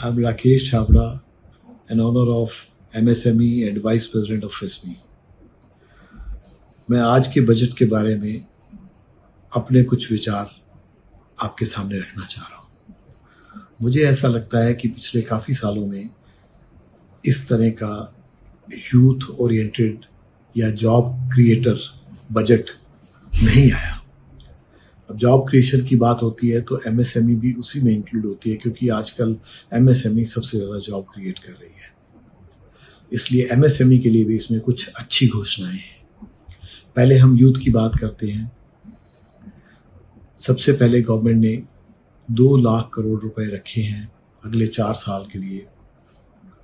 I'm Rakesh Chhabra, an owner of MSME and Vice President of FISME. मैं आज के budget के बारे में अपने कुछ विचार आपके सामने रखना चाह रहा हूँ। मुझे ऐसा लगता है कि पिछले काफ़ी सालों में इस तरह का यूथ ओरिएंटेड या जॉब क्रिएटर बजट नहीं आया। अब जॉब क्रिएशन की बात होती है तो MSME भी उसी में इंक्लूड होती है, क्योंकि आजकल MSME सबसे ज़्यादा जॉब क्रिएट कर रही है। इसलिए MSME के लिए भी इसमें कुछ अच्छी घोषणाएं हैं। पहले हम यूथ की बात करते हैं। सबसे पहले गवर्नमेंट ने 2 लाख करोड़ रुपए रखे हैं अगले 4 साल के लिए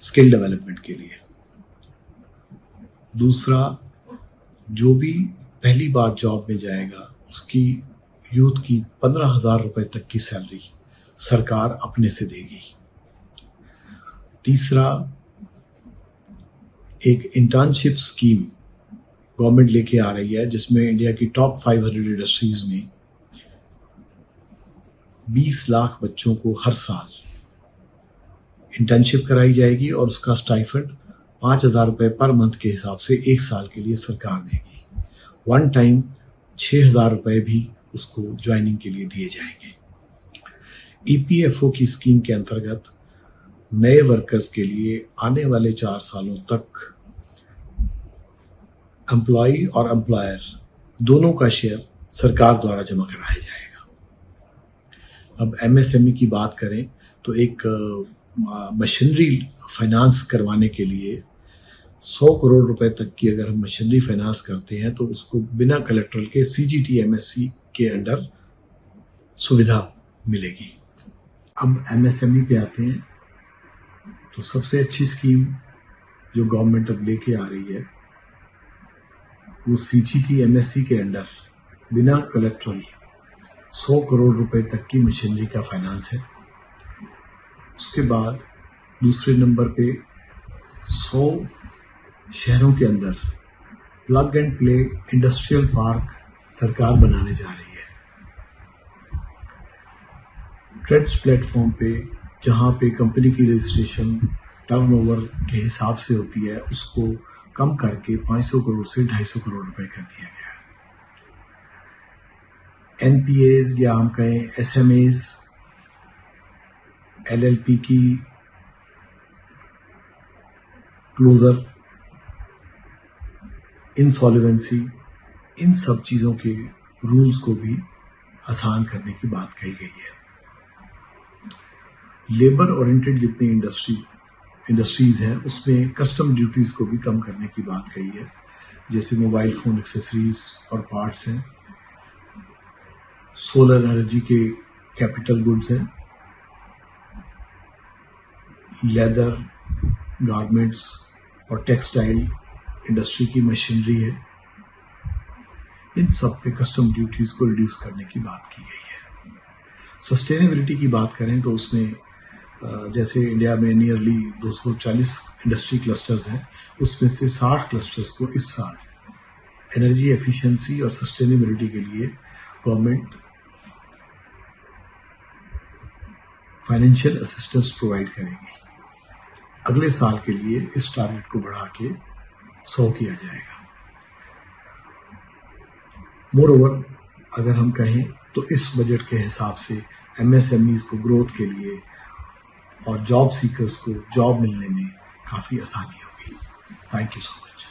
स्किल डेवलपमेंट के लिए। दूसरा, जो भी पहली बार जॉब में जाएगा उसकी यूथ की 15,000 रुपए तक की सैलरी सरकार अपने से देगी। तीसरा, एक इंटर्नशिप स्कीम गवर्नमेंट लेके आ रही है जिसमें इंडिया की टॉप 500 इंडस्ट्रीज में 20 लाख बच्चों को हर साल इंटर्नशिप कराई जाएगी और उसका स्टाइफंड 5,000 रुपए पर मंथ के हिसाब से 1 साल के लिए सरकार देगी। वन टाइम 6,000 रुपए भी उसको ज्वाइनिंग के लिए दिए जाएंगे। EPFO की स्कीम के अंतर्गत नए वर्कर्स के लिए आने वाले 4 सालों तक एम्प्लॉय और एम्प्लॉयर दोनों का शेयर सरकार द्वारा जमा कराया जाएगा। अब MSME की बात करें तो एक मशीनरी फाइनेंस करवाने के लिए 100 करोड़ रुपए तक की अगर हम मशीनरी फाइनेंस करते हैं तो उसको बिना कलेक्ट्रल के CGT MSE के अंडर सुविधा मिलेगी। अब MSME पे आते हैं तो सबसे अच्छी स्कीम जो गवर्नमेंट अब लेके आ रही है वो CGT MSE के अंडर बिना कलेक्ट्रल 100 करोड़ रुपए तक की मशीनरी का फाइनेंस है। उसके बाद दूसरे नंबर पे 100 शहरों के अंदर plug and play industrial park सरकार बनाने जा रही है। ट्रेड्स प्लेटफॉर्म पे जहाँ पे कंपनी की रजिस्ट्रेशन टर्नओवर के हिसाब से होती है उसको कम करके 500 करोड़ से 250 करोड़ रुपए कर दिया गया है। NPAs या हम कहें SMAs, LLP की क्लोजर, इंसॉल्वेंसी, इन सब चीज़ों के रूल्स को भी आसान करने की बात कही गई है। लेबर ओरिएंटेड जितनी इंडस्ट्रीज हैं उसमें कस्टम ड्यूटीज़ को भी कम करने की बात कही है, जैसे मोबाइल फ़ोन एक्सेसरीज और पार्ट्स हैं, सोलर एनर्जी के कैपिटल गुड्स हैं, लेदर, गारमेंट्स और टेक्सटाइल इंडस्ट्री की मशीनरी है। इन सब पे कस्टम ड्यूटीज़ को रिड्यूस करने की बात की गई है। सस्टेनेबिलिटी की बात करें तो उसमें जैसे इंडिया में नियरली 240 इंडस्ट्री क्लस्टर्स हैं, उसमें से 60 क्लस्टर्स को इस साल एनर्जी एफिशिएंसी और सस्टेनेबिलिटी के लिए गवर्नमेंट फाइनेंशियल असिस्टेंस प्रोवाइड करेगी। अगले साल के लिए इस टारगेट को बढ़ा के 100 किया जाएगा। मोरओवर अगर हम कहें तो इस बजट के हिसाब से MSMEs को ग्रोथ के लिए और जॉब सीकर्स को जॉब मिलने में काफ़ी आसानी होगी। Thank you so much.